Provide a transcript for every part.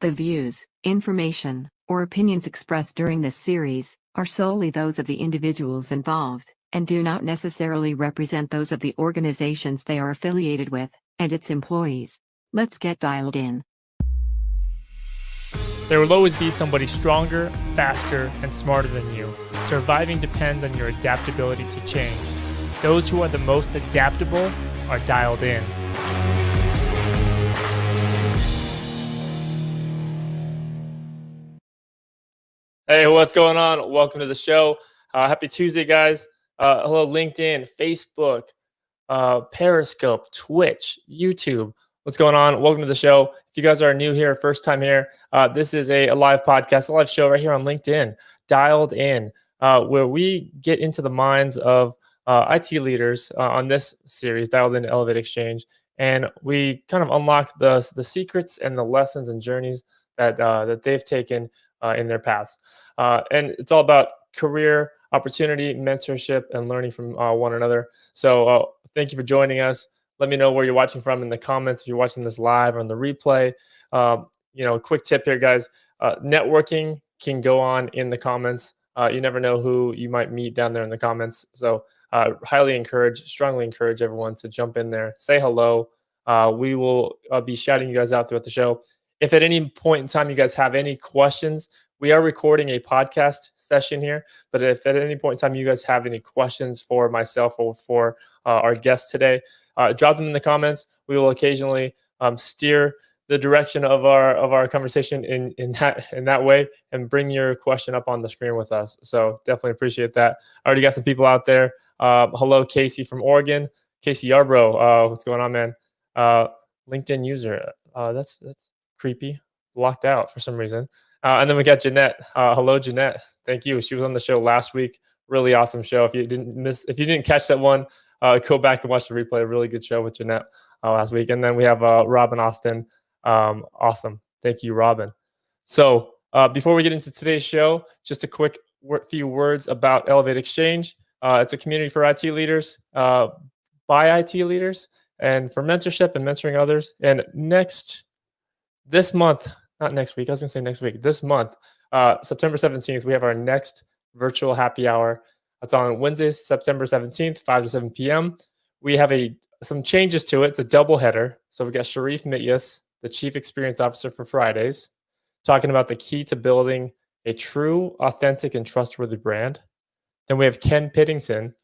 The views, information, or opinions expressed during this series are solely those of the individuals involved, and do not necessarily represent those of the organizations they are affiliated with, and its employees. Let's get dialed in. There will always be somebody stronger, faster, and smarter than you. Surviving depends on your adaptability to change. Those who are the most adaptable are dialed in. Hey, what's going on? Welcome to the show. Happy Tuesday, guys. Hello, LinkedIn, Facebook, Periscope, Twitch, YouTube. What's going on? Welcome to the show. If you guys are new here, first time here, this is a live podcast, a live show right here on LinkedIn, Dialed In, where we get into the minds of IT leaders on this series, Dialed In Elevate Exchange, and we kind of unlock the secrets and the lessons and journeys that they've taken in their paths. And it's all about career opportunity, mentorship, and learning from one another. So thank you for joining us. Let me know where you're watching from in the comments if you're watching this live or on the replay. Quick tip here, guys. Networking can go on in the comments. You never know who you might meet down there in the comments. So strongly encourage everyone to jump in there, say hello. We will be shouting you guys out throughout the show. If at any point in time you guys have any questions, we are recording a podcast session here, but if at any point in time you guys have any questions for myself or for our guest today, drop them in the comments. We will occasionally steer the direction of our conversation in that way and bring your question up on the screen with us. So definitely appreciate that. I already got some people out there. Hello, Casey from Oregon. Casey Yarbrough, what's going on, man? LinkedIn user. That's creepy, blocked out for some reason. And then we got Jeanette. Hello, Jeanette. Thank you. She was on the show last week. Really awesome show. If you didn't catch that one, go back and watch the replay. A really good show with Jeanette last week. And then we have Robin Austin. Awesome. Thank you, Robin. So before we get into today's show, just a quick few words about Elevate Exchange. It's a community for IT leaders, by IT leaders, and for mentorship and mentoring others. And this month, not next week, I was going to say next week, this month, September 17th, we have our next virtual happy hour. It's on Wednesday, September 17th, 5 to 7 p.m. We have some changes to it. It's a double header. So we got Sharif Mityas, the Chief Experience Officer for Fridays, talking about the key to building a true, authentic, and trustworthy brand. Then we have Ken Pittington,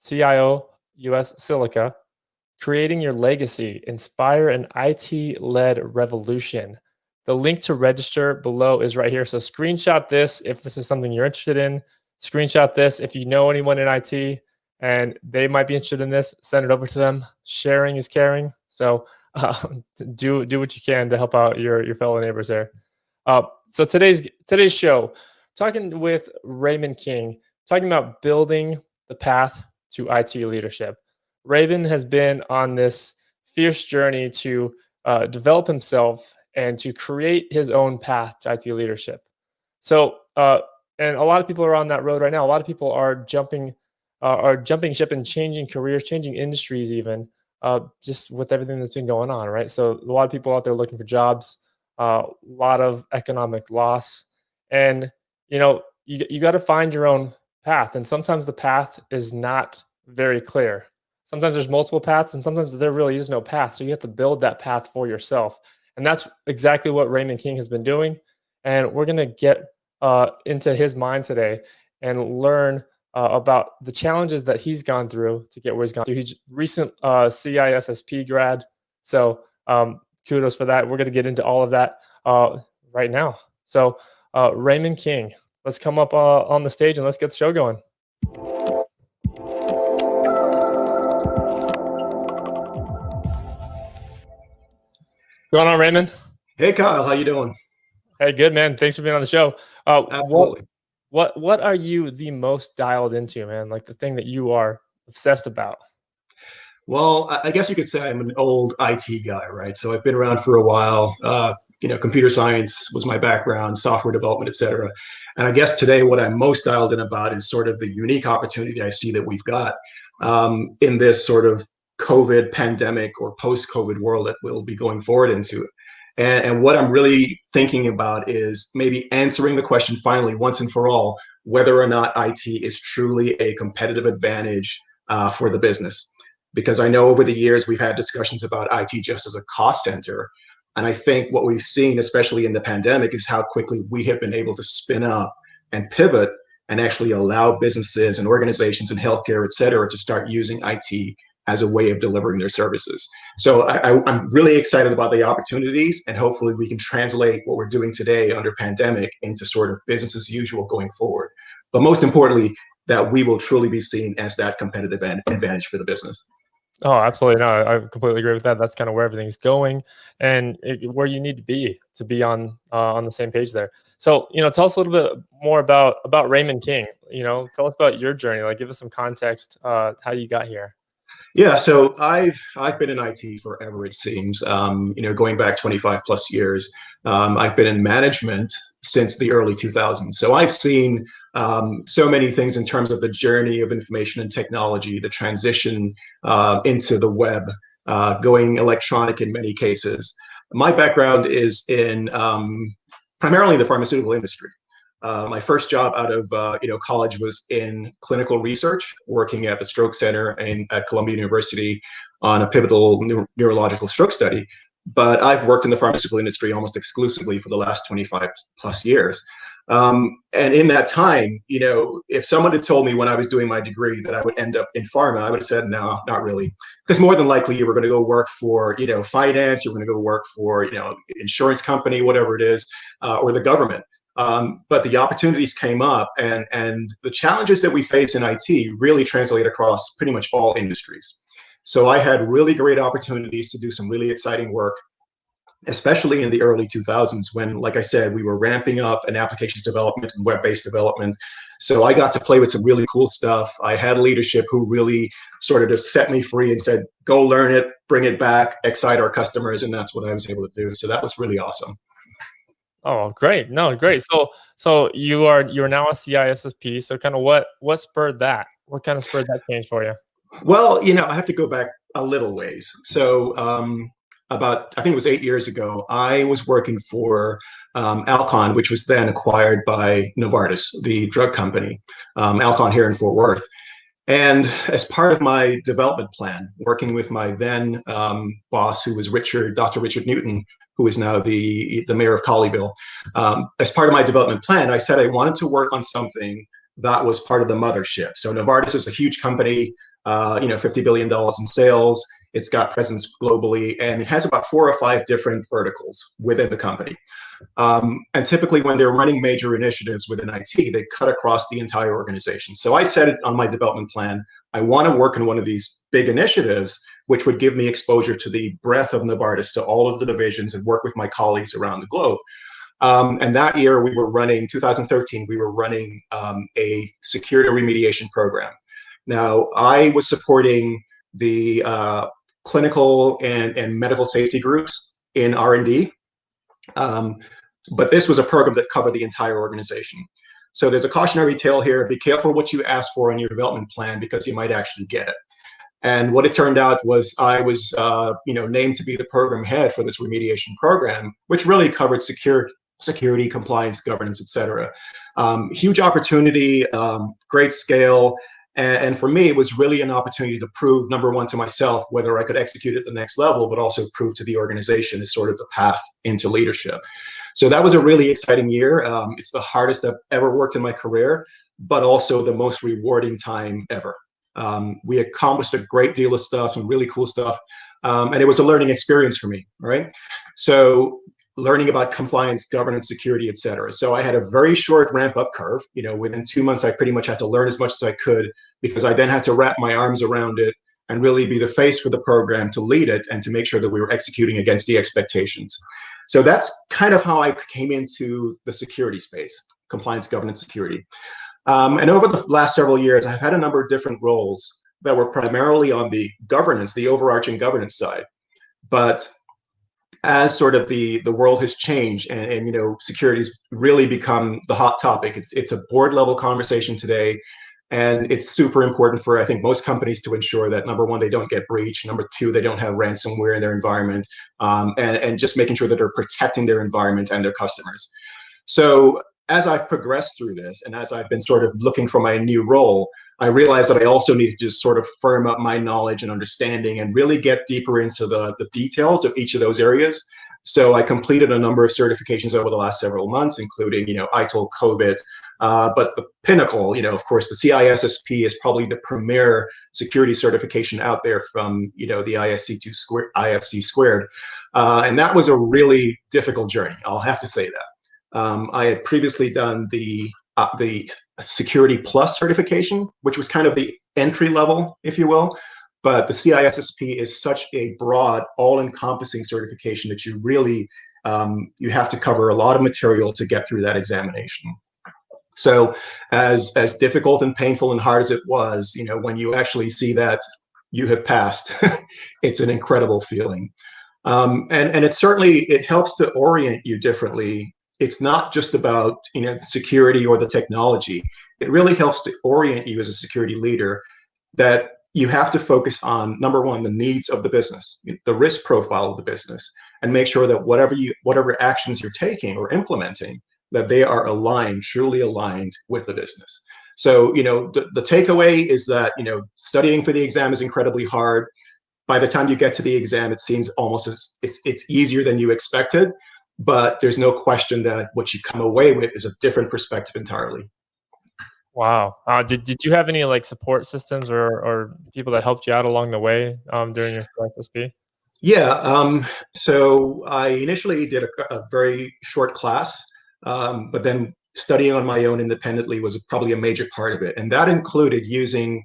CIO, US Silica, Creating Your Legacy, Inspire an IT-Led Revolution. The link to register below is right here. So screenshot this if this is something you're interested in. Screenshot this if you know anyone in IT and they might be interested in this. Send it over to them. Sharing is caring. So do what you can to help out your fellow neighbors there. So today's show, talking with Raymond King, talking about building the path to IT leadership. Raymond has been on this fierce journey to develop himself and to create his own path to IT leadership. So, and a lot of people are on that road right now. A lot of people are jumping ship and changing careers, changing industries even, just with everything that's been going on, right? So a lot of people out there looking for jobs, a lot of economic loss. And, you got to find your own path. And sometimes the path is not very clear. Sometimes there's multiple paths, and sometimes there really is no path. So you have to build that path for yourself. And that's exactly what Raymond King has been doing. And we're going to get into his mind today and learn about the challenges that he's gone through to get where he's gone through. He's recent CISSP grad. So kudos for that. We're going to get into all of that right now. So Raymond King, let's come up on the stage and let's get the show going. What's going on, Raymond? Hey Kyle, how you doing? Hey, good man. Thanks for being on the show. Uh, what Absolutely. what are you the most dialed into, man? Like the thing that you are obsessed about? Well, I guess you could say I'm an old IT guy, right? So I've been around for a while. Computer science was my background, software development, et cetera. And I guess today what I'm most dialed in about is sort of the unique opportunity I see that we've got in this sort of COVID pandemic or post-COVID world that we'll be going forward into. And what I'm really thinking about is maybe answering the question finally, once and for all, whether or not IT is truly a competitive advantage for the business. Because I know over the years we've had discussions about IT just as a cost center. And I think what we've seen, especially in the pandemic, is how quickly we have been able to spin up and pivot and actually allow businesses and organizations and healthcare, et cetera, to start using IT as a way of delivering their services. So I'm really excited about the opportunities, and hopefully we can translate what we're doing today under pandemic into sort of business as usual going forward. But most importantly, that we will truly be seen as that competitive advantage for the business. Oh, absolutely. No, I completely agree with that. That's kind of where everything's going, and where you need to be on the same page there. So, tell us a little bit more about Raymond King. Tell us about your journey. Like, give us some context how you got here. Yeah, so I've been in IT forever, it seems. Going back 25 plus years. I've been in management since the early 2000s. So I've seen so many things in terms of the journey of information and technology, the transition into the web, going electronic in many cases. My background is in primarily the pharmaceutical industry. My first job out of college was in clinical research, working at the Stroke Center at Columbia University on a pivotal neurological stroke study. But I've worked in the pharmaceutical industry almost exclusively for the last 25 plus years. And in that time, if someone had told me when I was doing my degree that I would end up in pharma, I would have said, no, not really. Because more than likely you were going to go work for, finance, you're going to go work for, insurance company, whatever it is, or the government. But the opportunities came up, and the challenges that we face in IT really translate across pretty much all industries. So I had really great opportunities to do some really exciting work, especially in the early 2000s when, like I said, we were ramping up in applications development and web-based development. So I got to play with some really cool stuff. I had leadership who really sort of just set me free and said, go learn it, bring it back, excite our customers. And that's what I was able to do. So that was really awesome. Oh, great. No, great. So you're now a CISSP. So kind of what spurred that? What kind of spurred that change for you? Well, I have to go back a little ways. So about, I think it was 8 years ago, I was working for Alcon, which was then acquired by Novartis, the drug company, Alcon here in Fort Worth. And as part of my development plan, working with my then boss, who was Dr. Richard Newton, who is now the mayor of Colleyville, as part of my development plan, I said I wanted to work on something that was part of the mothership. So Novartis is a huge company, $50 billion in sales. It's got presence globally, and it has about 4 or 5 different verticals within the company. And typically when they're running major initiatives within IT, they cut across the entire organization. So I said it on my development plan, I want to work in one of these big initiatives, which would give me exposure to the breadth of Novartis, to all of the divisions, and work with my colleagues around the globe. And that year 2013, we were running a security remediation program. Now, I was supporting the clinical and medical safety groups in R&D. But this was a program that covered the entire organization. So there's a cautionary tale here. Be careful what you ask for in your development plan, because you might actually get it. And what it turned out was I was named to be the program head for this remediation program, which really covered security, compliance, governance, et cetera. Huge opportunity, great scale. And for me, it was really an opportunity to prove, number one, to myself, whether I could execute at the next level, but also prove to the organization is sort of the path into leadership. So that was a really exciting year. It's the hardest I've ever worked in my career, but also the most rewarding time ever. We accomplished a great deal of stuff, some really cool stuff. And it was a learning experience for me, right? So learning about compliance, governance, security, et cetera. So I had a very short ramp up curve. Within 2 months, I pretty much had to learn as much as I could, because I then had to wrap my arms around it, and really be the face for the program, to lead it and to make sure that we were executing against the expectations. So that's kind of how I came into the security space, compliance, governance, security. And over the last several years, I've had a number of different roles that were primarily on the governance, the overarching governance side. But as sort of the world has changed, and you know, security's really become the hot topic. It's a board level conversation today, and it's super important for, I think, most companies to ensure that, number one, they don't get breached, number two, they don't have ransomware in their environment, and just making sure that they're protecting their environment and their customers. So as I've progressed through this, and as I've been sort of looking for my new role, I realized that I also need to just sort of firm up my knowledge and understanding and really get deeper into the details of each of those areas. So I completed a number of certifications over the last several months, including, you know, ITIL, COVID, but the pinnacle, you know, of course, the CISSP is probably the premier security certification out there from, you know, the IFC squared. And that was a really difficult journey, I'll have to say that. I had previously done the Security Plus certification, which was kind of the entry level, if you will. But the CISSP is such a broad, all-encompassing certification that you really, you have to cover a lot of material to get through that examination. So as difficult and painful and hard as it was, you know, when you actually see that you have passed, it's an incredible feeling. And it helps to orient you differently. It's not just about, you know, security or the technology. It really helps to orient you as a security leader, that you have to focus on, number one, the needs of the business, the risk profile of the business, and make sure that whatever actions you're taking or implementing, that they are aligned, truly aligned with the business. So, you know, the takeaway is that, you know, studying for the exam is incredibly hard. By the time you get to the exam, it seems almost as it's easier than you expected. But there's no question that what you come away with is a different perspective entirely. Wow. Did you have any like support systems or people that helped you out along the way during your SSP? Yeah. So I initially did a very short class, but then studying on my own independently was probably a major part of it. And that included using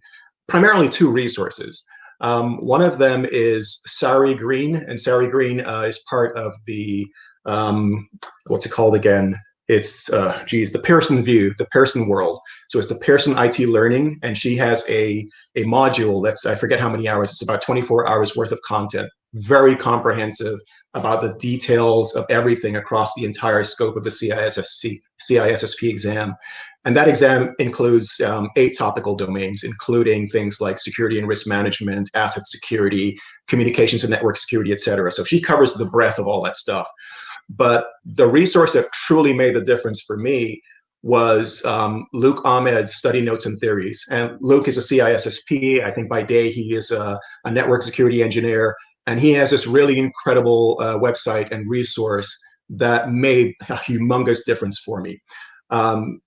primarily two resources. One of them is Sari Green, and Sari Green is part of the what's it called again? It's the Pearson View, the Pearson World. So it's the Pearson IT Learning, and she has a module that's, I forget how many hours. It's about 24 hours worth of content, very comprehensive about the details of everything across the entire scope of the CISSP exam. And that exam includes 8 topical domains, including things like security and risk management, asset security, communications and network security, et cetera. So she covers the breadth of all that stuff. But the resource that truly made the difference for me was Luke Ahmed's Study Notes and Theories. And Luke is a CISSP. I think by day he is a network security engineer. And he has this really incredible website and resource that made a humongous difference for me.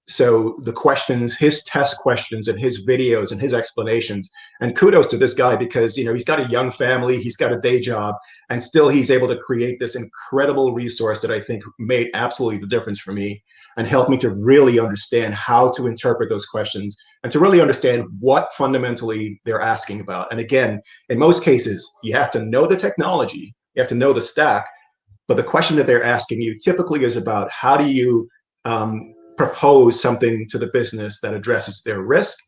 So the questions, his test questions and his videos and his explanations, and kudos to this guy, because, you know, he's got a young family, he's got a day job, and still he's able to create this incredible resource that I think made absolutely the difference for me and helped me to really understand how to interpret those questions and to really understand what fundamentally they're asking about. And again, in most cases, you have to know the technology, you have to know the stack, but the question that they're asking you typically is about how do you propose something to the business that addresses their risk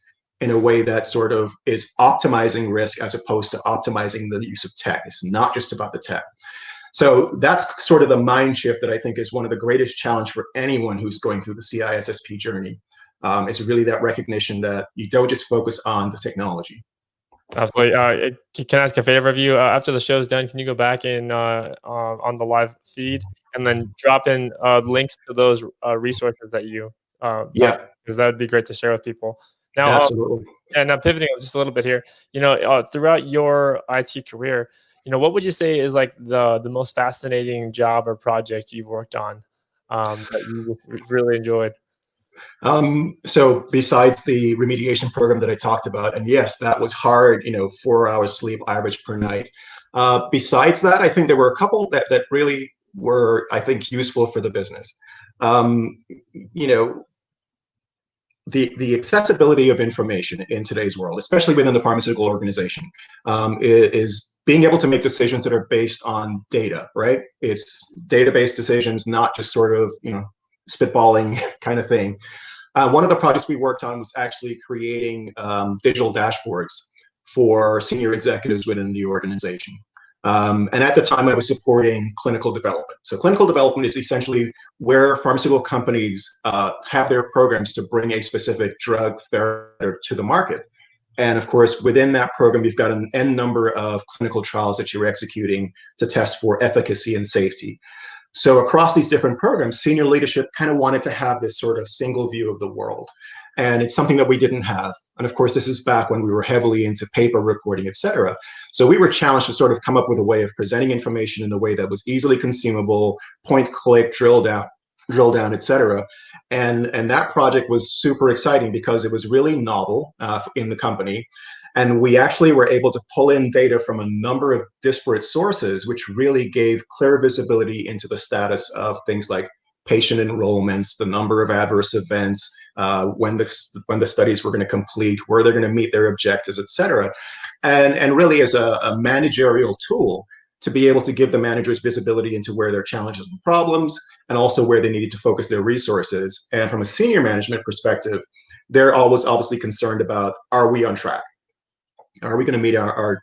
in a way that sort of is optimizing risk as opposed to optimizing the use of tech. It's not just about the tech. So that's sort of the mind shift that I think is one of the greatest challenge for anyone who's going through the CISSP journey. It's really that recognition that you don't just focus on the technology. Absolutely. Can I ask a favor of you? After the show's done, can you go back in on the live feed and then drop in links to those resources that you Yeah, because that would be great to share with people. Now, absolutely. and now pivoting just a little bit here, you know, throughout your IT career, you know, what would you say is like the most fascinating job or project you've worked on that you really enjoyed? So besides the remediation program that I talked about, and yes, that was hard, you know, 4 hours sleep average per night. Besides that, I think there were a couple that really were, I think, useful for the business. You know, the accessibility of information in today's world, especially within the pharmaceutical organization, is being able to make decisions that are based on data, right? It's database decisions, not just sort of, spitballing kind of thing. One of the projects we worked on was actually creating digital dashboards for senior executives within the organization. And at the time, I was supporting clinical development. So clinical development is essentially where pharmaceutical companies have their programs to bring a specific drug therapy to the market. And of course, within that program, you've got an N number of clinical trials that you're executing to test for efficacy and safety. So across these different programs, senior leadership kind of wanted to have this sort of single view of the world. And it's something that we didn't have. And of course, this is back when we were heavily into paper reporting, et cetera. So we were challenged to sort of come up with a way of presenting information in a way that was easily consumable, point, click, drill down, et cetera. And that project was super exciting because it was really novel in the company. And we actually were able to pull in data from a number of disparate sources, which really gave clear visibility into the status of things like patient enrollments, the number of adverse events, when the studies were going to complete, where they're going to meet their objectives, et cetera. And really as a managerial tool to be able to give the managers visibility into where their challenges and problems, and also where they needed to focus their resources. And from a senior management perspective, they're always obviously concerned about, are we on track? Are we going to meet our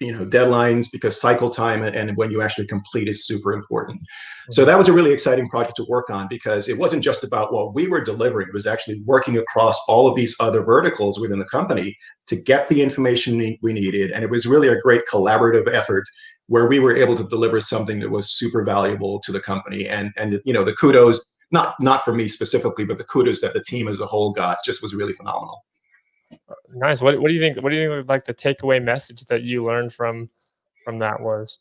deadlines? Because cycle time and when you actually complete is super important. So that was a really exciting project to work on, because it wasn't just about what we were delivering. It was actually working across all of these other verticals within the company to get the information we needed. And it was really a great collaborative effort where we were able to deliver something that was super valuable to the company. And the kudos, not for me specifically, but the kudos that the team as a whole got just was really phenomenal. Nice. What do you think? What do you think like the takeaway message that you learned from that was?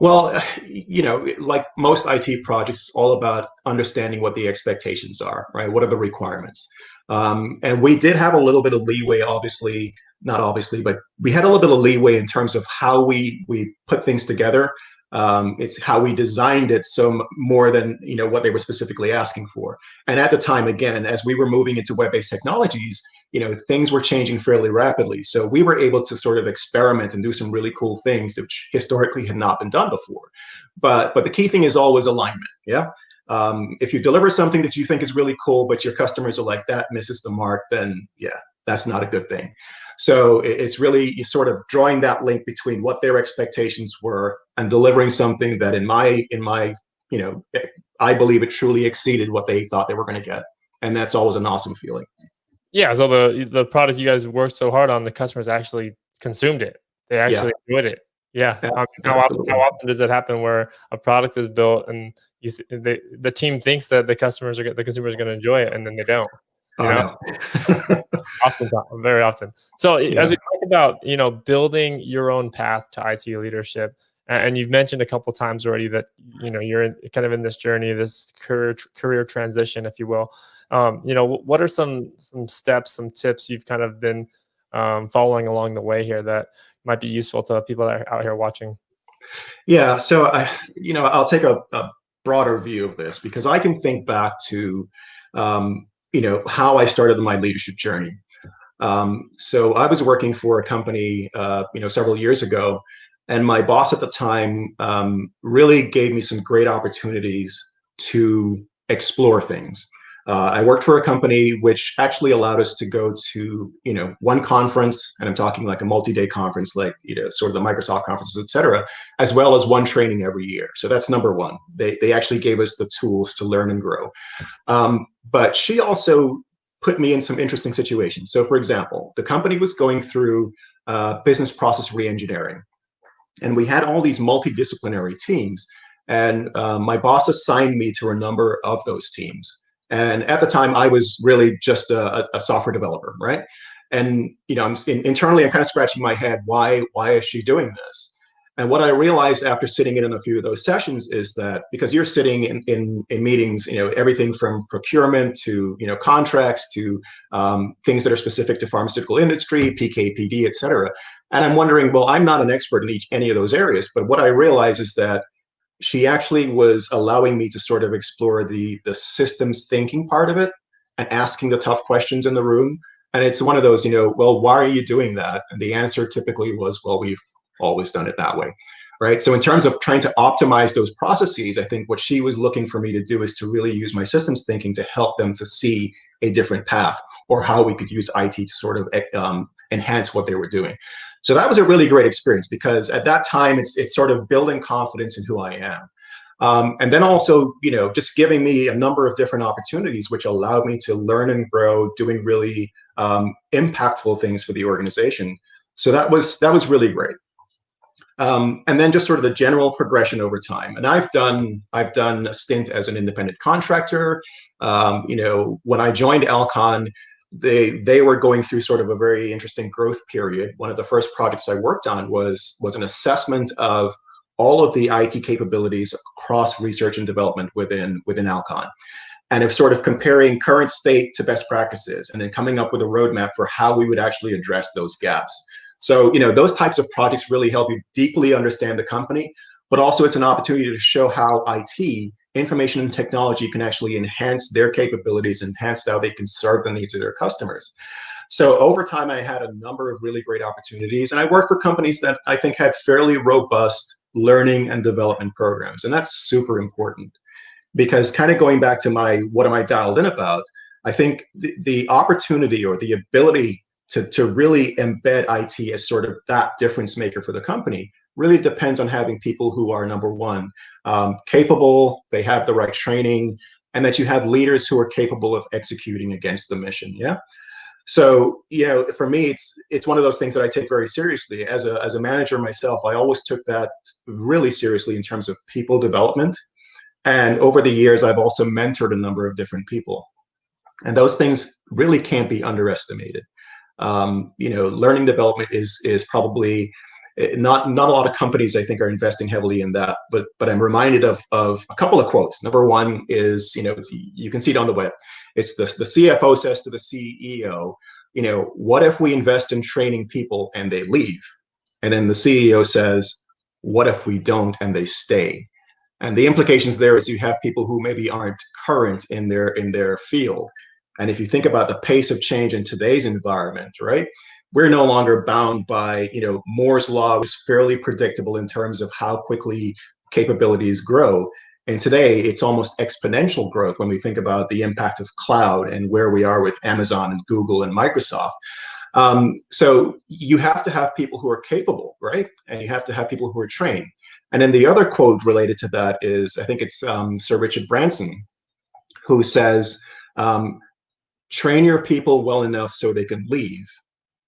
Well, like most IT projects, all about understanding what the expectations are, right? What are the requirements? And we did have a little bit of leeway, obviously, not obviously, but we had a little bit of leeway in terms of how we put things together. It's how we designed it, so more than what they were specifically asking for. And at the time, again, as we were moving into web-based technologies, things were changing fairly rapidly. So we were able to sort of experiment and do some really cool things which historically had not been done before. But the key thing is always alignment. Yeah. If you deliver something that you think is really cool, but your customers are like, that misses the mark, then yeah, that's not a good thing. So it's really sort of drawing that link between what their expectations were and delivering something that in my I believe it truly exceeded what they thought they were going to get. And that's always an awesome feeling. Yeah. So the product you guys worked so hard on, the customers actually consumed it. They actually enjoyed it. Yeah. How often does it happen where a product is built and the team thinks that the consumers are going to enjoy it, and then they don't? No. Often, very often. So as we talk about, building your own path to IT leadership, and you've mentioned a couple of times already that, you're kind of in this journey, this career transition, if you will. What are some steps, some tips you've kind of been following along the way here that might be useful to people that are out here watching? Yeah. So I'll take a broader view of this, because I can think back to, how I started my leadership journey. So I was working for a company, several years ago, and my boss at the time really gave me some great opportunities to explore things. I worked for a company which actually allowed us to go to, one conference, and I'm talking like a multi-day conference, like, sort of the Microsoft conferences, et cetera, as well as one training every year. So that's number one. They actually gave us the tools to learn and grow. But she also put me in some interesting situations. So for example, the company was going through business process reengineering, and we had all these multidisciplinary teams, and my boss assigned me to a number of those teams. And at the time, I was really just a software developer, right? And internally, I'm kind of scratching my head. Why is she doing this? And what I realized after sitting in a few of those sessions is that because you're sitting in meetings, everything from procurement to contracts to things that are specific to pharmaceutical industry, PK/PD, et cetera. And I'm wondering, well, I'm not an expert in any of those areas, but what I realize is that she actually was allowing me to sort of explore the systems thinking part of it, and asking the tough questions in the room. And it's one of those, well, why are you doing that? And the answer typically was, well, we've always done it that way, right? So in terms of trying to optimize those processes, I think what she was looking for me to do is to really use my systems thinking to help them to see a different path, or how we could use IT to sort of enhance what they were doing. So that was a really great experience, because at that time, it's sort of building confidence in who I am. And then also, just giving me a number of different opportunities, which allowed me to learn and grow, doing really impactful things for the organization. So that was really great. And then just sort of the general progression over time. And I've done a stint as an independent contractor. When I joined Alcon, they were going through sort of a very interesting growth period. One of the first projects I worked on was an assessment of all of the IT capabilities across research and development within Alcon, and of sort of comparing current state to best practices, and then coming up with a roadmap for how we would actually address those gaps. So, those types of projects really help you deeply understand the company, but also it's an opportunity to show how IT, information and technology, can actually enhance their capabilities, enhance how they can serve the needs of their customers. So over time, I had a number of really great opportunities, and I worked for companies that I think had fairly robust learning and development programs. And that's super important, because kind of going back to what am I dialed in about, I think the opportunity or the ability to really embed IT as sort of that difference maker for the company really depends on having people who are, number one, capable, they have the right training, and that you have leaders who are capable of executing against the mission. Yeah. So, for me, it's one of those things that I take very seriously. As a manager myself, I always took that really seriously in terms of people development. And over the years, I've also mentored a number of different people. And those things really can't be underestimated. Learning development is probably not a lot of companies, I think, are investing heavily in that. But I'm reminded of a couple of quotes. Number one is, you can see it on the web. It's the CFO says to the CEO, what if we invest in training people and they leave? And then the CEO says, what if we don't and they stay? And the implications there is you have people who maybe aren't current in their field. And if you think about the pace of change in today's environment, right, we're no longer bound by, Moore's law was fairly predictable in terms of how quickly capabilities grow. And today it's almost exponential growth when we think about the impact of cloud and where we are with Amazon and Google and Microsoft. So you have to have people who are capable, right? And you have to have people who are trained. And then the other quote related to that is, I think it's Sir Richard Branson, who says, train your people well enough so they can leave,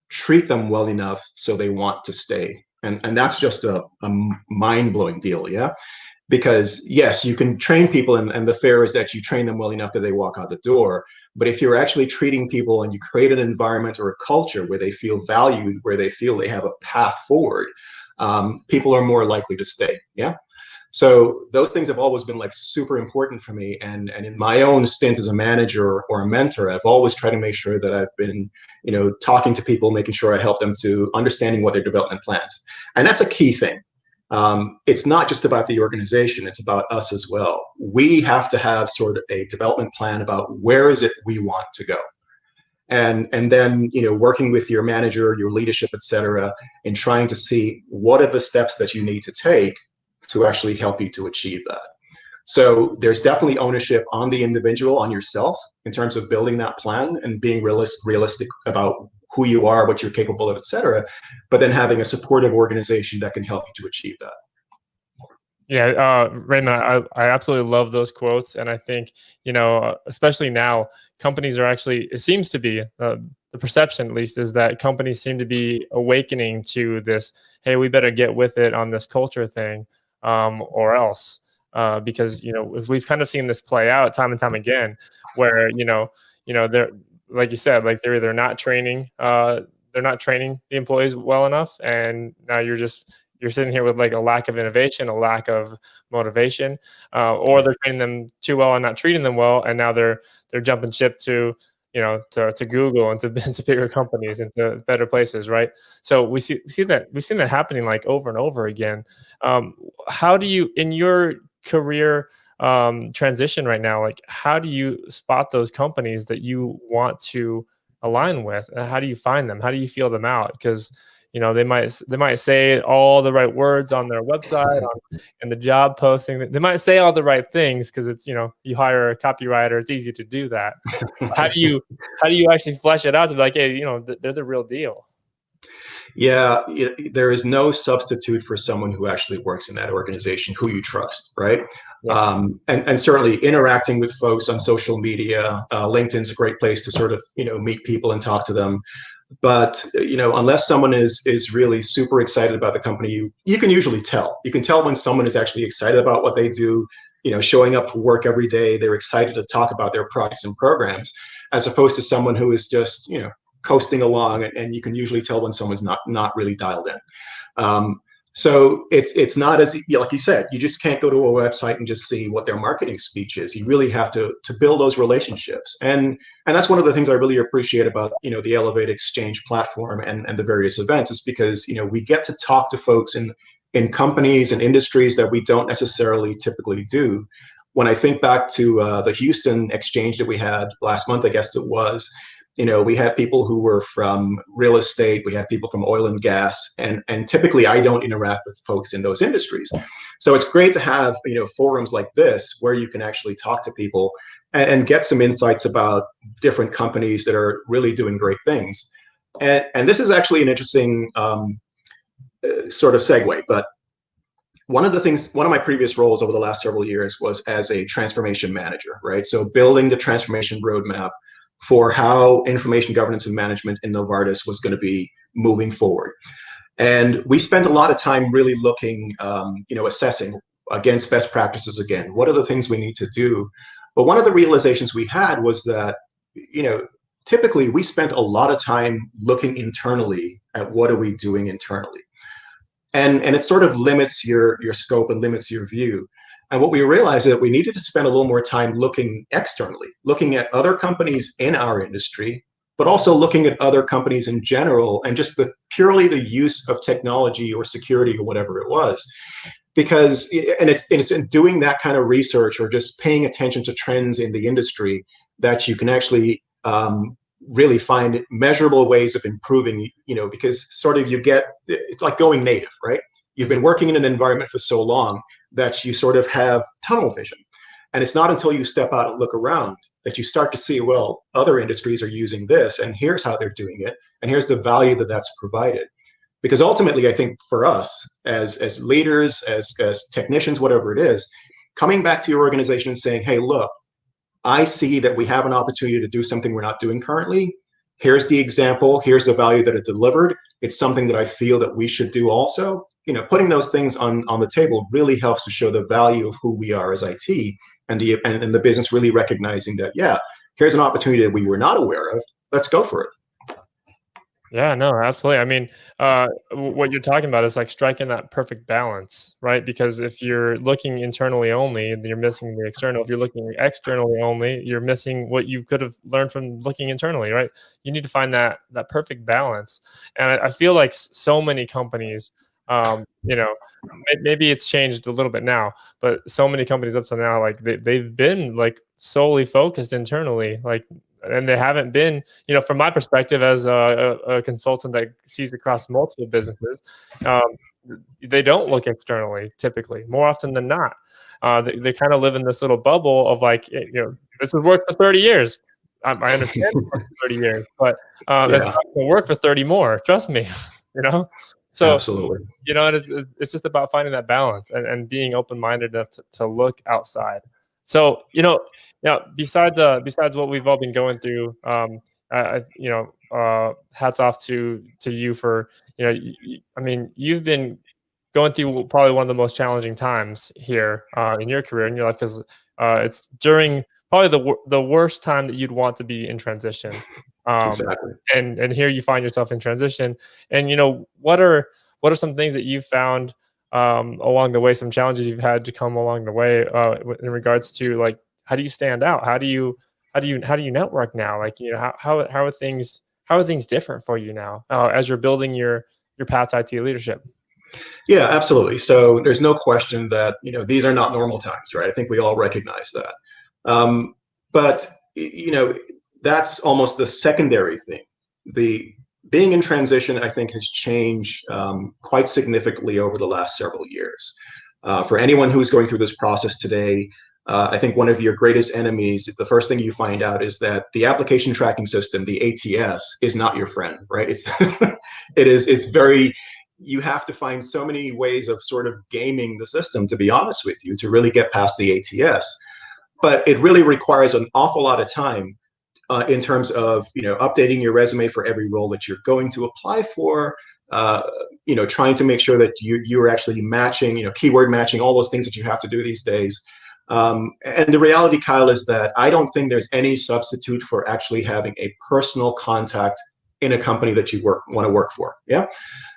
treat them well enough so they want to stay. And that's just a mind-blowing deal, yeah? Because yes, you can train people, and the fair is that you train them well enough that they walk out the door. But if you're actually treating people and you create an environment or a culture where they feel valued, where they feel they have a path forward, people are more likely to stay, yeah? So those things have always been like super important for me. And in my own stint as a manager or a mentor, I've always tried to make sure that I've been, talking to people, making sure I help them to understanding what their development plans. And that's a key thing. It's not just about the organization, it's about us as well. We have to have sort of a development plan about where is it we want to go. And then, working with your manager, your leadership, et cetera, and trying to see what are the steps that you need to take to actually help you to achieve that. So there's definitely ownership on the individual, on yourself, in terms of building that plan and being realistic about who you are, what you're capable of, et cetera, but then having a supportive organization that can help you to achieve that. Yeah, Raymond, I absolutely love those quotes. And I think, especially now, companies are actually, it seems to be, the perception at least, is that companies seem to be awakening to this, hey, we better get with it on this culture thing, or else. Because, we've kind of seen this play out time and time again, where, they're, like you said, like they're either not training, the employees well enough. And now you're sitting here with like a lack of innovation, a lack of motivation, or they're training them too well and not treating them well. And now they're jumping ship to Google and to bigger companies and to better places, right? So we've seen that happening like over and over again. How do you, in your career, transition right now, like how do you spot those companies that you want to align with, and how do you find them? How do you feel them out? Because they might say all the right words on their website, in the job posting. They might say all the right things because it's you hire a copywriter. It's easy to do that. How do you actually flesh it out to be like, hey, they're the real deal? Yeah, there is no substitute for someone who actually works in that organization who you trust, right? Yeah. And certainly interacting with folks on social media, LinkedIn's a great place to sort of meet people and talk to them. But unless someone is really super excited about the company, you can usually tell. You can tell when someone is actually excited about what they do, showing up for work every day. They're excited to talk about their products and programs, as opposed to someone who is just coasting along, and you can usually tell when someone's not really dialed in. So it's not as like you said, you just can't go to a website and just see what their marketing speech is. You really have to build those relationships, and that's one of the things I really appreciate about the Elevate Exchange platform and the various events, is because we get to talk to folks in companies and industries that we don't necessarily typically do. When I think back to the Houston exchange that we had last month, I guess it was, we had people who were from real estate, we had people from oil and gas, and typically I don't interact with folks in those industries. So it's great to have forums like this where you can actually talk to people and get some insights about different companies that are really doing great things. And this is actually an interesting sort of segue, but one of my previous roles over the last several years was as a transformation manager, right? So building the transformation roadmap for how information governance and management in Novartis was going to be moving forward. And we spent a lot of time really looking, assessing against best practices again. What are the things we need to do? But one of the realizations we had was that, typically we spent a lot of time looking internally at what are we doing internally. And it sort of limits your scope and limits your view. And what we realized is that we needed to spend a little more time looking externally, looking at other companies in our industry, but also looking at other companies in general, and just purely the use of technology or security or whatever it was. Because, and it's in doing that kind of research or just paying attention to trends in the industry that you can actually really find measurable ways of improving, because sort of it's like going native, right? You've been working in an environment for so long that you sort of have tunnel vision. And it's not until you step out and look around that you start to see, well, other industries are using this, and here's how they're doing it, and here's the value that's provided. Because ultimately, I think for us as leaders, as technicians, whatever it is, coming back to your organization and saying, hey, look, I see that we have an opportunity to do something we're not doing currently. Here's the example. Here's the value that it delivered. It's something that I feel that we should do also. Putting those things on the table really helps to show the value of who we are as IT, and the business really recognizing that, yeah, here's an opportunity that we were not aware of. Let's go for it. Yeah, no, absolutely. I mean, what you're talking about is like striking that perfect balance, right? Because if you're looking internally only, then you're missing the external. If you're looking externally only, you're missing what you could have learned from looking internally, right? You need to find that perfect balance. And I feel like so many companies, maybe it's changed a little bit now, but so many companies up to now, like they've been like solely focused internally, like, and they haven't been, from my perspective as a consultant that sees across multiple businesses, they don't look externally typically, more often than not. They kind of live in this little bubble of like, this has worked for 30 years. I understand it worked for 30 years, but it's not going to work for 30 more. Trust me, So, absolutely. It's just about finding that balance and being open-minded enough to look outside. So, besides what we've all been going through, hats off to you for, I mean, you've been going through probably one of the most challenging times here in your career, in your life, because it's during probably the worst time that you'd want to be in transition. Exactly. And here you find yourself in transition. And what are some things that you've found along the way, some challenges you've had to come along the way in regards to like, how do you stand out? How do you network now? Like, how are things different for you now as you're building your path to IT leadership? Yeah, absolutely. So there's no question that, these are not normal times, right? I think we all recognize that. But, that's almost the secondary thing. The being in transition, I think, has changed quite significantly over the last several years. For anyone who's going through this process today, I think one of your greatest enemies, the first thing you find out is that the application tracking system, the ATS, is not your friend, right? It's very, you have to find so many ways of sort of gaming the system, to be honest with you, to really get past the ATS. But it really requires an awful lot of time in terms of updating your resume for every role that you're going to apply for. Trying to make sure that you're actually matching, keyword matching, all those things that you have to do these days. And the reality, Kyle, is that I don't think there's any substitute for actually having a personal contact in a company that you want to work for. Yeah.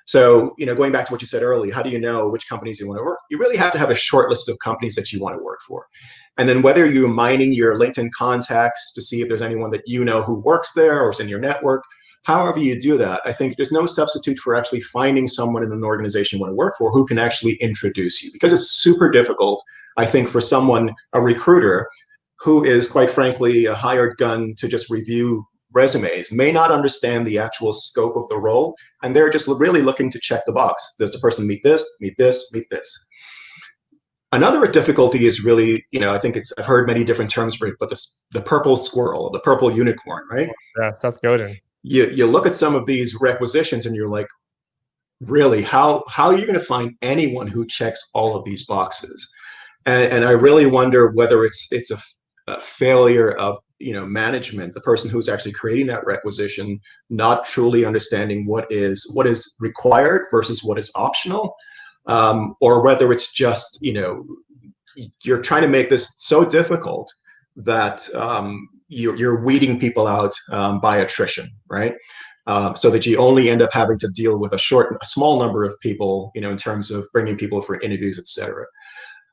So, going back to what you said earlier, how do you know which companies you want to work? You really have to have a short list of companies that you want to work for. And then whether you're mining your LinkedIn contacts to see if there's anyone that who works there or is in your network, however you do that, I think there's no substitute for actually finding someone in an organization you want to work for who can actually introduce you, because it's super difficult, I think, for someone, a recruiter, who is quite frankly a hired gun to just review resumes, may not understand the actual scope of the role, and they're just really looking to check the box. Does the person meet this, meet this, meet this? Another difficulty is really, I think I've heard many different terms for it, but the purple squirrel, the purple unicorn, right? Yeah, that's good. You look at some of these requisitions and you're like, really, how are you going to find anyone who checks all of these boxes? And I really wonder whether it's a failure of management, the person who's actually creating that requisition, not truly understanding what is required versus what is optional, or whether it's just you're trying to make this so difficult that you're weeding people out by attrition, right? So that you only end up having to deal with a small number of people, in terms of bringing people for interviews, et cetera.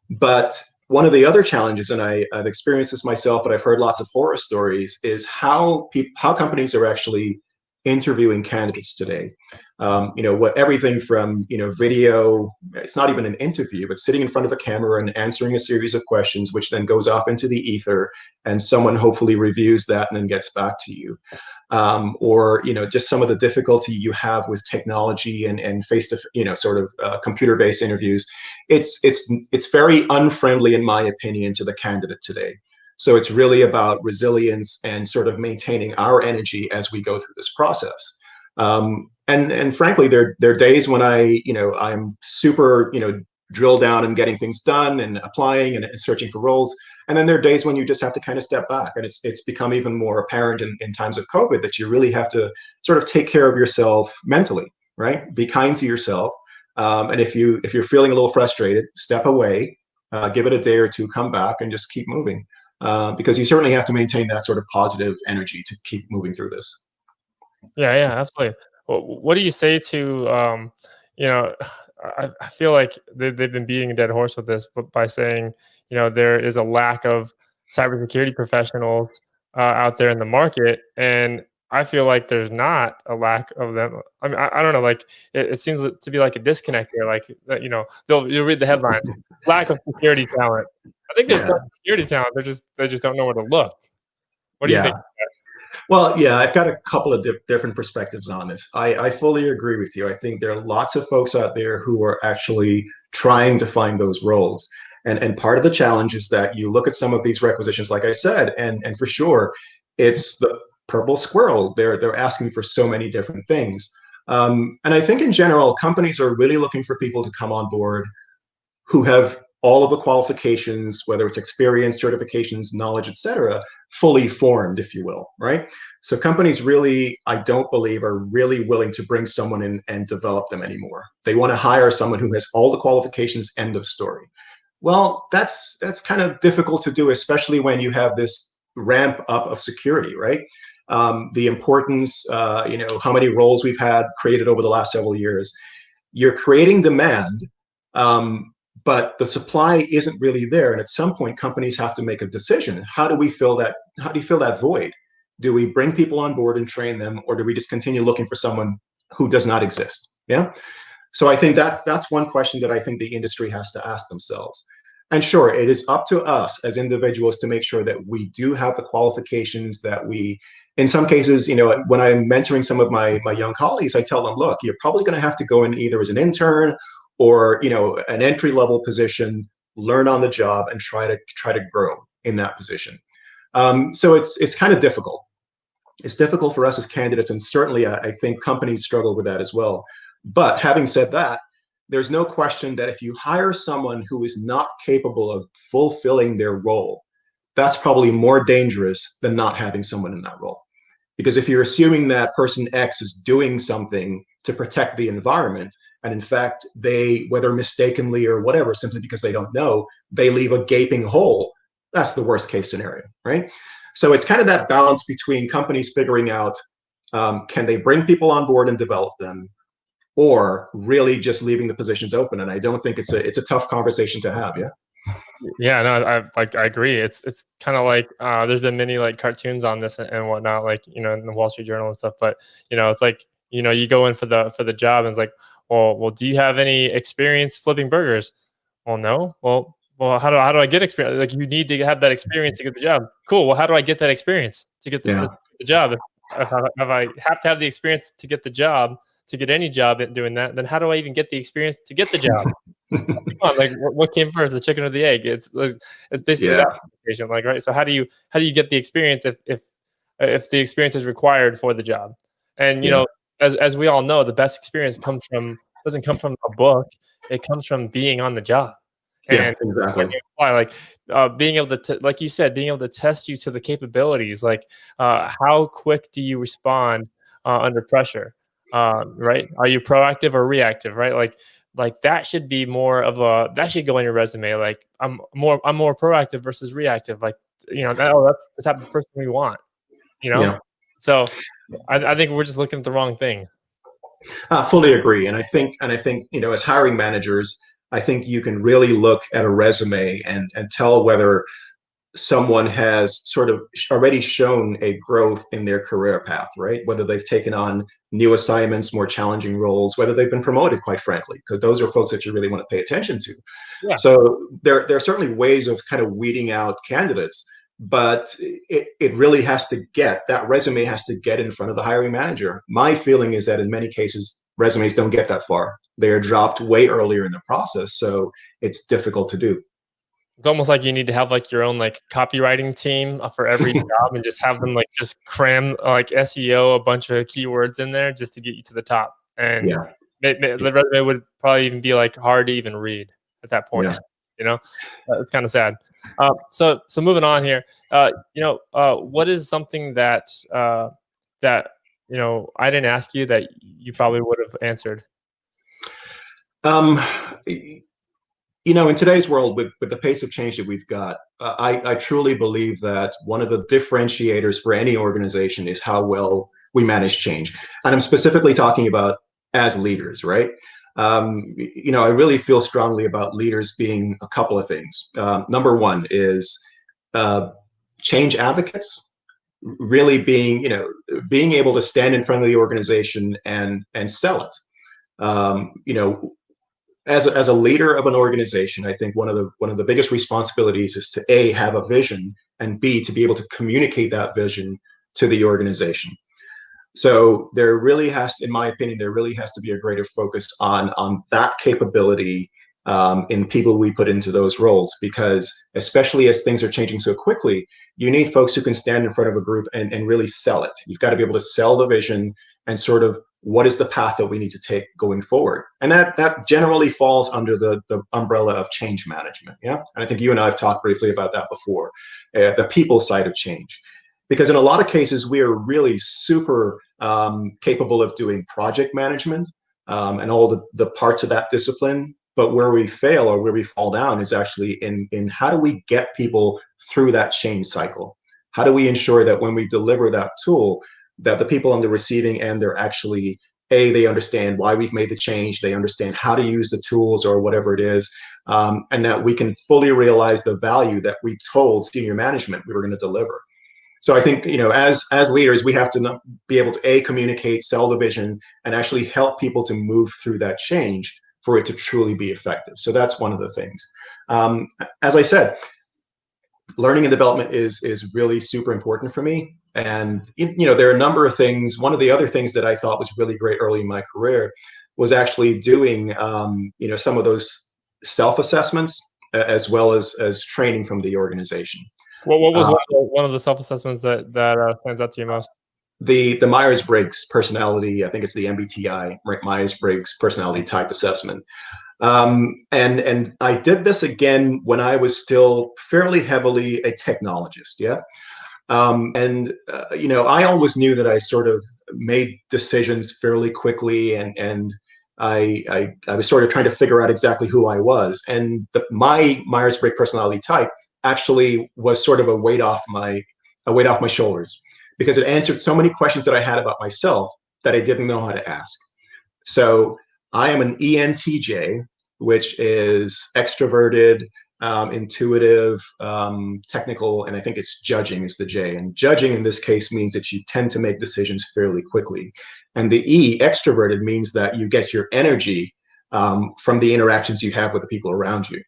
But one of the other challenges, and I've experienced this myself, but I've heard lots of horror stories, is how companies are actually interviewing candidates today. What everything from video, it's not even an interview, but sitting in front of a camera and answering a series of questions, which then goes off into the ether, and someone hopefully reviews that and then gets back to you. Or just some of the difficulty you have with technology and face to sort of computer-based interviews. It's very unfriendly, in my opinion, to the candidate today. So it's really about resilience and sort of maintaining our energy as we go through this process. And frankly, there are days when I'm super drill down and getting things done and applying and searching for roles. And then there are days when you just have to kind of step back. And it's become even more apparent in times of COVID that you really have to sort of take care of yourself mentally, right? Be kind to yourself. And if you're feeling a little frustrated, step away, give it a day or two, come back and just keep moving. Because you certainly have to maintain that sort of positive energy to keep moving through this. Yeah, absolutely. Well, what do you say to, I feel like they've been beating a dead horse with this, but by saying, there is a lack of cybersecurity professionals out there in the market, and I feel like there's not a lack of them. I mean, I don't know, like it seems to be like a disconnect there. Like you'll read the headlines, lack of security talent. I think there's no security talent. They just don't know where to look. What do you think? Well, yeah, I've got a couple of different perspectives on this. I fully agree with you. I think there are lots of folks out there who are actually trying to find those roles. And part of the challenge is that you look at some of these requisitions, like I said, and for sure, it's the purple squirrel. They're asking for so many different things. And I think in general, companies are really looking for people to come on board who have all of the qualifications, whether it's experience, certifications, knowledge, et cetera, fully formed, if you will, right? So companies really, I don't believe, are really willing to bring someone in and develop them anymore. They want to hire someone who has all the qualifications, end of story. Well, that's kind of difficult to do, especially when you have this ramp up of security, right? The importance, how many roles we've had created over the last several years. You're creating demand, but the supply isn't really there. And at some point, companies have to make a decision. How do we fill that? How do you fill that void? Do we bring people on board and train them, or do we just continue looking for someone who does not exist? Yeah. So I think that's one question that I think the industry has to ask themselves. And sure, it is up to us as individuals to make sure that we do have the qualifications, that we, in some cases, when I'm mentoring some of my young colleagues, I tell them, look, you're probably going to have to go in either as an intern or, an entry level position, learn on the job and try to grow in that position. So it's kind of difficult. It's difficult for us as candidates, and certainly I think companies struggle with that as well. But having said that, there's no question that if you hire someone who is not capable of fulfilling their role, that's probably more dangerous than not having someone in that role. Because if you're assuming that person X is doing something to protect the environment, and in fact, they, whether mistakenly or whatever, simply because they don't know, they leave a gaping hole, that's the worst case scenario, right? So it's kind of that balance between companies figuring out, can they bring people on board and develop them, or really just leaving the positions open. And I don't think it's a tough conversation to have. Yeah. Yeah, no, I agree. It's kind of like there's been many like cartoons on this and whatnot, like in the Wall Street Journal and stuff. But it's like you go in for the job and it's like, well, do you have any experience flipping burgers? Well, no. Well, how do I get experience? Like you need to have that experience to get the job. Cool. Well, how do I get that experience to get the job? If I have to have the experience to get the job, to get any job at doing that, then how do I even get the experience to get the job? Come on, like what came first, the chicken or the egg? It's basically that conversation, like, right? So how do you get the experience if the experience is required for the job? And as we all know, the best experience doesn't come from a book. It comes from being on the job. And exactly. Like being able to, like you said, being able to test you to the capabilities, like how quick do you respond under pressure? Right? Are you proactive or reactive? Right? Like that should be more of that should go on your resume. Like I'm more proactive versus reactive. Like that's the type of person we want. So I think we're just looking at the wrong thing. I fully agree, and I think as hiring managers, I think you can really look at a resume and tell whether someone has sort of already shown a growth in their career path, right? Whether they've taken on new assignments, more challenging roles, whether they've been promoted, quite frankly, because those are folks that you really want to pay attention to. Yeah. So there are certainly ways of kind of weeding out candidates, but it really has to that resume has to get in front of the hiring manager. My feeling is that in many cases, resumes don't get that far. They are dropped way earlier in the process, so it's difficult to do. It's almost like you need to have like your own like copywriting team for every job and just have them like just cram like SEO a bunch of keywords in there just to get you to the top. And the resume would probably even be like hard to even read at that point. It's kind of sad. So moving on here, what is something that I didn't ask you that you probably would have answered? In today's world, with the pace of change that we've got, I truly believe that one of the differentiators for any organization is how well we manage change. And I'm specifically talking about as leaders, right? I really feel strongly about leaders being a couple of things. Number one is change advocates, really being able to stand in front of the organization and sell it. As a leader of an organization, I think one of the biggest responsibilities is to A, have a vision, and B, to be able to communicate that vision to the organization. So there really has, in my opinion, to be a greater focus on that capability in people we put into those roles, because especially as things are changing so quickly, you need folks who can stand in front of a group and really sell it. You've got to be able to sell the vision and sort of what is the path that we need to take going forward. And that generally falls under the umbrella of change management. Yeah. And I think you and I have talked briefly about that before, the people side of change. Because in a lot of cases, we are really super capable of doing project management and all the parts of that discipline. But where we fail or where we fall down is actually in how do we get people through that change cycle? How do we ensure that when we deliver that tool, that the people on the receiving end, they're actually, they understand why we've made the change, they understand how to use the tools or whatever it is, and that we can fully realize the value that we told senior management we were going to deliver. So I think, as leaders, we have to be able to communicate, sell the vision, and actually help people to move through that change for it to truly be effective. So that's one of the things. As I said, learning and development is really super important for me. And there are a number of things. One of the other things that I thought was really great early in my career was actually doing some of those self-assessments as well as training from the organization. What was one of the self-assessments that stands out to you most? The Myers-Briggs personality, I think it's the MBTI, right? Myers-Briggs personality type assessment. And I did this again when I was still fairly heavily a technologist. Yeah. I always knew that I sort of made decisions fairly quickly, and I was sort of trying to figure out exactly who I was. And my Myers-Briggs personality type actually was sort of a weight off my shoulders, because it answered so many questions that I had about myself that I didn't know how to ask. So I am an ENTJ, which is extroverted, intuitive, technical, and I think it's judging is the J. And judging in this case means that you tend to make decisions fairly quickly. And the E, extroverted, means that you get your energy from the interactions you have with the people around you.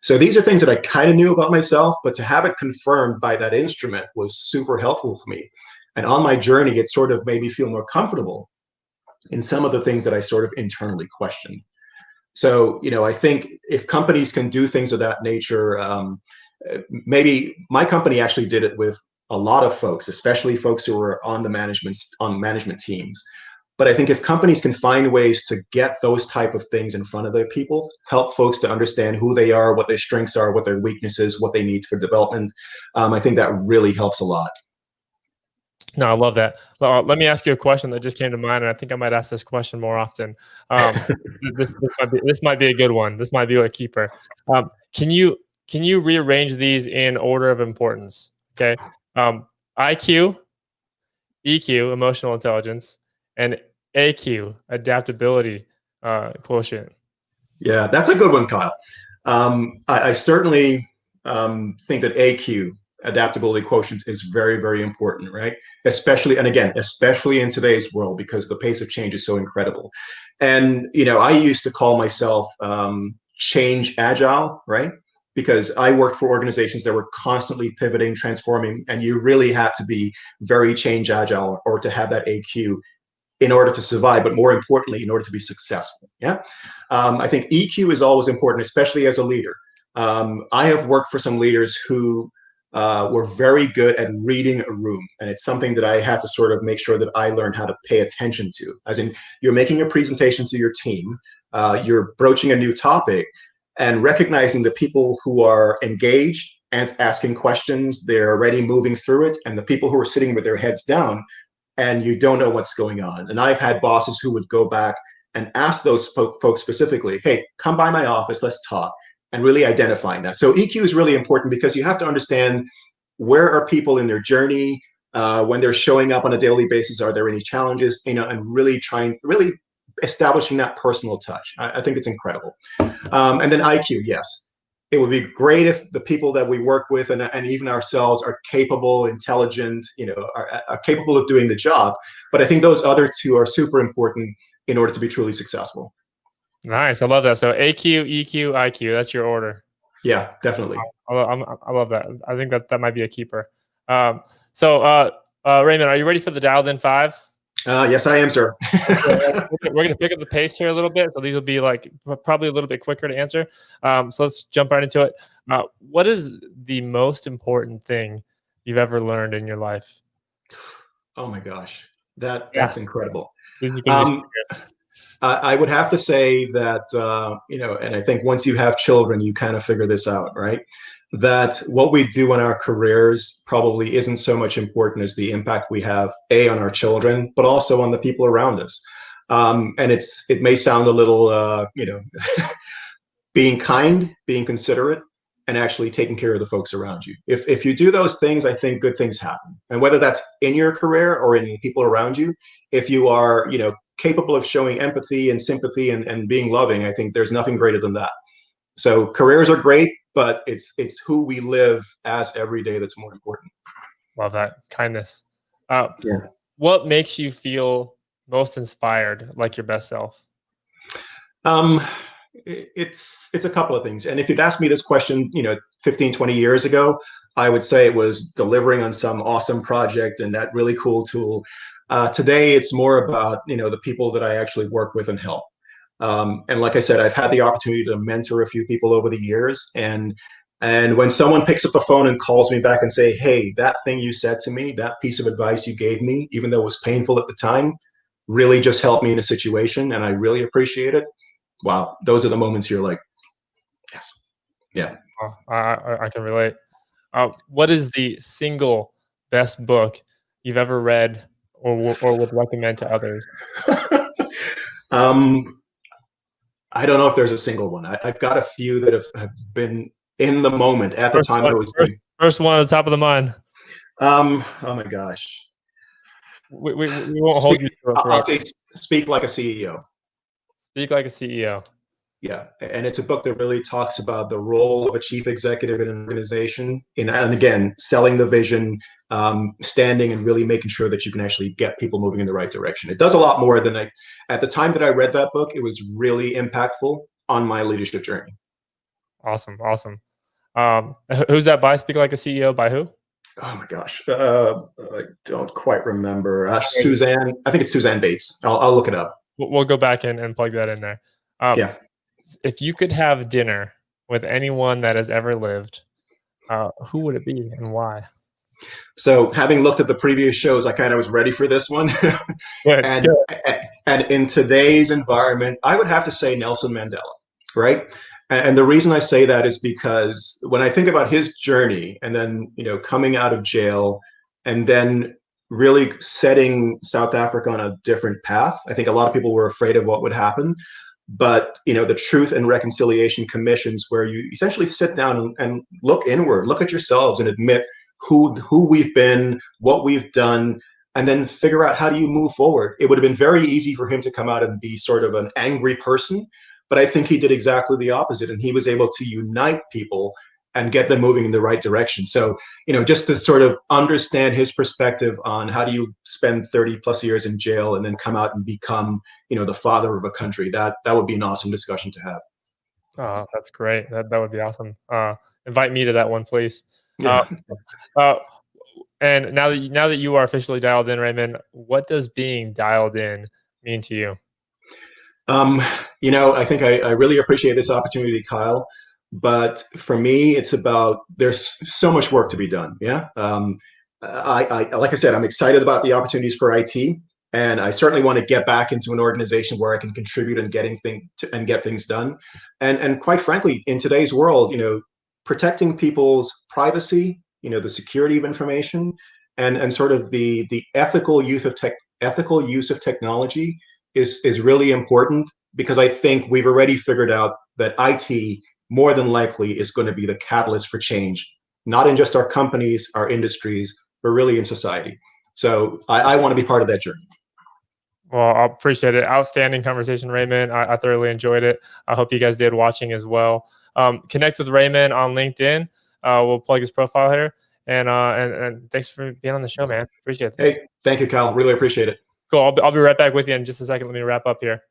So these are things that I kind of knew about myself, but to have it confirmed by that instrument was super helpful for me. And on my journey, it sort of made me feel more comfortable in some of the things that I sort of internally questioned. So, I think if companies can do things of that nature, maybe my company actually did it with a lot of folks, especially folks who are on management teams. But I think if companies can find ways to get those type of things in front of their people, help folks to understand who they are, what their strengths are, what their weaknesses, what they need for development, I think that really helps a lot. No, I love that. Let me ask you a question that just came to mind, and I think I might ask this question more often. This might be a good one. This might be a keeper. Can you rearrange these in order of importance? Okay. IQ, EQ, emotional intelligence, and AQ, adaptability quotient. Yeah, that's a good one, Kyle. I certainly think that AQ, adaptability quotient, is very, very important, right? Especially in today's world, because the pace of change is so incredible. And, I used to call myself change agile, right? Because I worked for organizations that were constantly pivoting, transforming, and you really had to be very change agile or to have that AQ in order to survive, but more importantly, in order to be successful. Yeah. I think EQ is always important, especially as a leader. I have worked for some leaders who were very good at reading a room. And it's something that I had to sort of make sure that I learned how to pay attention to. As in, you're making a presentation to your team, you're broaching a new topic, and recognizing the people who are engaged and asking questions, they're already moving through it, and the people who are sitting with their heads down, and you don't know what's going on. And I've had bosses who would go back and ask those folks specifically, hey, come by my office, let's talk, and really identifying that. So EQ is really important because you have to understand, where are people in their journey, when they're showing up on a daily basis, are there any challenges, and really establishing that personal touch. I think it's incredible. And then IQ, yes. It would be great if the people that we work with and even ourselves are capable, intelligent, are capable of doing the job. But I think those other two are super important in order to be truly successful. Nice. I love that. So AQ, EQ, IQ, that's your order. Yeah, definitely. I love that. I think that might be a keeper. Raymond, are you ready for the Dialed In 5? Yes, I am, sir. We're going to pick up the pace here a little bit. So these will be probably a little bit quicker to answer. So let's jump right into it. What is the most important thing you've ever learned in your life? Oh my gosh, that's incredible. I would have to say that, and I think once you have children, you kind of figure this out, right? That what we do in our careers probably isn't so much important as the impact we have, on our children, but also on the people around us. And it may sound a little, being kind, being considerate, and actually taking care of the folks around you. If you do those things, I think good things happen. And whether that's in your career or in people around you, if you are, capable of showing empathy and sympathy and being loving, I think there's nothing greater than that. So careers are great, but it's who we live as every day that's more important. Love that. Kindness. Yeah. What makes you feel most inspired, like your best self? It's a couple of things. And if you'd asked me this question, 15, 20 years ago, I would say it was delivering on some awesome project and that really cool tool. Today, it's more about, the people that I actually work with and help. And like I said, I've had the opportunity to mentor a few people over the years. And when someone picks up the phone and calls me back and say, hey, that thing you said to me, that piece of advice you gave me, even though it was painful at the time, really just helped me in a situation, and I really appreciate it. Wow, those are the moments you're like, yes, yeah. I can relate. What is the single best book you've ever read or would recommend to others? I don't know if there's a single one. I've got a few that have been in the moment at the First time one, I was first, doing. first one at the top of the mind. Oh my gosh. We won't hold you to it I'll forever. say Speak Like a CEO. Speak Like a CEO. Yeah, and it's a book that really talks about the role of a chief executive in an organization, and again, selling the vision, standing and really making sure that you can actually get people moving in the right direction. It does a lot more than at the time that I read that book, it was really impactful on my leadership journey. Awesome. Who's that by? Speak Like a CEO by who? Oh my gosh, I don't quite remember. Suzanne, I think it's Suzanne Bates. I'll look it up. We'll go back and plug that in there. Yeah. If you could have dinner with anyone that has ever lived, who would it be and why? So having looked at the previous shows, I kind of was ready for this one. Good, and good. and in today's environment, I would have to say Nelson Mandela, right? And the reason I say that is because when I think about his journey and then, coming out of jail and then really setting South Africa on a different path, I think a lot of people were afraid of what would happen. But, the Truth and Reconciliation Commissions, where you essentially sit down and look inward, look at yourselves and admit who we've been, what we've done, and then figure out how do you move forward. It would have been very easy for him to come out and be sort of an angry person, but I think he did exactly the opposite, and he was able to unite people and get them moving in the right direction. So, just to sort of understand his perspective on how do you spend 30 plus years in jail and then come out and become, the father of a country, that would be an awesome discussion to have. Oh, that's great. That would be awesome. Invite me to that one, please. Yeah. And now that you are officially dialed in, Raymond, what does being dialed in mean to you? I think I really appreciate this opportunity, Kyle. But for me, it's about there's so much work to be done. Yeah. I like I said, I'm excited about the opportunities for IT, and I certainly want to get back into an organization where I can contribute and get things done. And quite frankly, in today's world, protecting people's privacy, the security of information, and sort of the ethical use of technology is really important, because I think we've already figured out that IT more than likely is going to be the catalyst for change, not in just our companies, our industries, but really in society. So I want to be part of that journey. Well, I appreciate it. Outstanding conversation, Raymond. I thoroughly enjoyed it. I hope you guys did watching as well. Connect with Raymond on LinkedIn. We'll plug his profile here. And thanks for being on the show, man. Appreciate it. Hey, thank you, Kyle. Really appreciate it. Cool. I'll be right back with you in just a second. Let me wrap up here.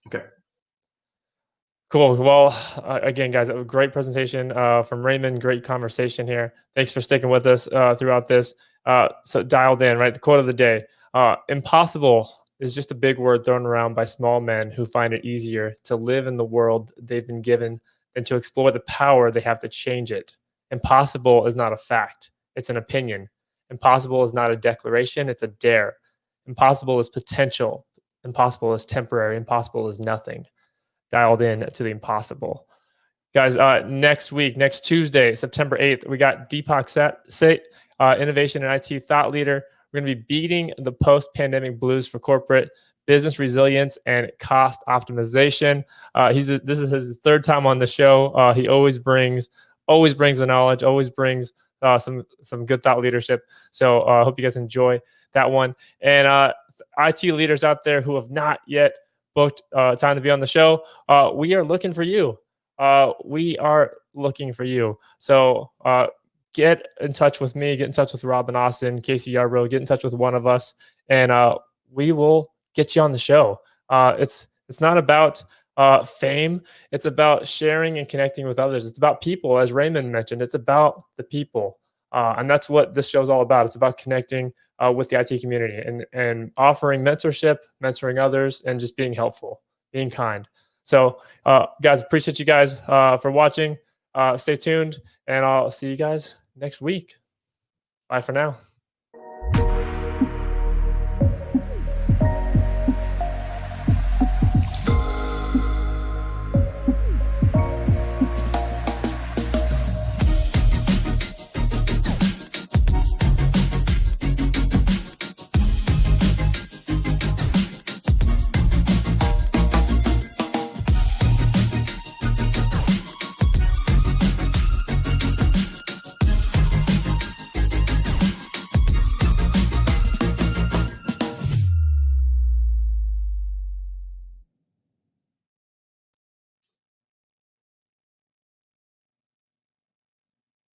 Okay. Cool. Well, again, guys, a great presentation from Raymond. Great conversation here. Thanks for sticking with us throughout this. So dialed in, right? The quote of the day: impossible is just a big word thrown around by small men who find it easier to live in the world they've been given than to explore the power they have to change it. Impossible is not a fact. It's an opinion. Impossible is not a declaration. It's a dare. Impossible is potential. Impossible is temporary. Impossible is nothing. Dialed in to the impossible. Guys, next week, next Tuesday, September 8th, we got Deepak Seth, innovation and IT thought leader. We're going to be beating the post-pandemic blues for corporate business resilience and cost optimization. This is his third time on the show. He always brings the knowledge, always brings some good thought leadership. So I hope you guys enjoy that one. And IT leaders out there who have not yet booked time to be on the show, we are looking for you. We are looking for you. So get in touch with me, get in touch with Rob and Austin, Casey Yarbrough, get in touch with one of us, and we will get you on the show. It's not about fame. It's about sharing and connecting with others. It's about people, as Raymond mentioned. It's about the people, and that's what this show is all about. It's about connecting with the IT community and offering mentorship, mentoring others, and just being helpful, being kind. So, guys, appreciate you guys for watching. Stay tuned, and I'll see you guys next week. Bye for now.